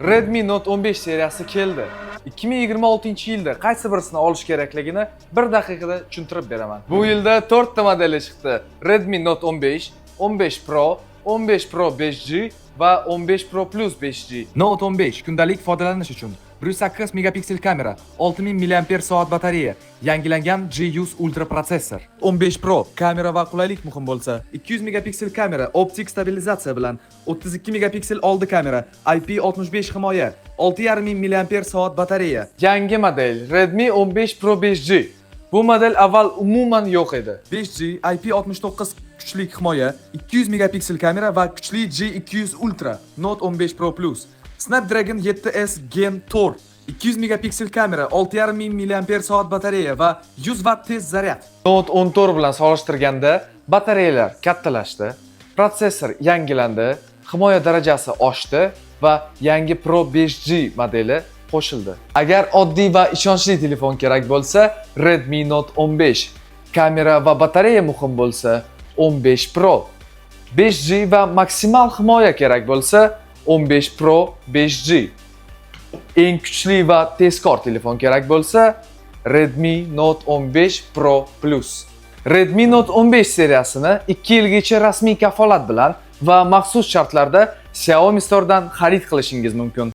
Redmi Note 15 seriyasi keldi. 2026-yilda qaysi birisini olish kerakligini 1 daqiqada tushuntirib beraman. Bu yilda 4 ta modeli chiqdi. Redmi Note 15, 15 Pro, 15 Pro 5G va 15 Pro Plus 5G. Note 15 kundalik foydalanish uchun 108 megapiksel kamera, 6000 mAh batareya, yangilangan G100 Ultra protsessor. 15 Pro kamera va qulaylik muhim bo'lsa, 200 megapiksel kamera, optik stabilizatsiya bilan, 32 megapiksel oldi kamera, IP65 himoya, 6500 mAh batareya. Yangi model Redmi 15 Pro 5G. Bu model avval umuman yo'q edi. 5G, IP69 kuchli himoya, 200 megapiksel kamera va kuchli G200 Ultra. Note 15 Pro Plus. Snapdragon 7S Gen 4, 200 megapiksel kamera, 6500 mAh batareya va 100 Watt tez zaryad. Note 14 bilan solishtirganda batareyalar kattalashdi, protsessor yangilandi, himoya darajasi oshdi va yangi Pro 5G modeli qo'shildi. Agar oddiy va ishonchli telefon kerak bo'lsa, Redmi Note 15, kamera va batareya muhim bo'lsa, 15 Pro, 5G va maksimal himoya kerak bo'lsa, 15 Pro 5G. Eng kuchli va tezkor telefon kerak bo'lsa, Redmi Note 15 Pro Plus. Redmi Note 15 seriyasini 2 yilgacha rasmiy kafolat bilan va maxsus shartlarda Xiaomi Store'dan xarid qilishingiz mumkin.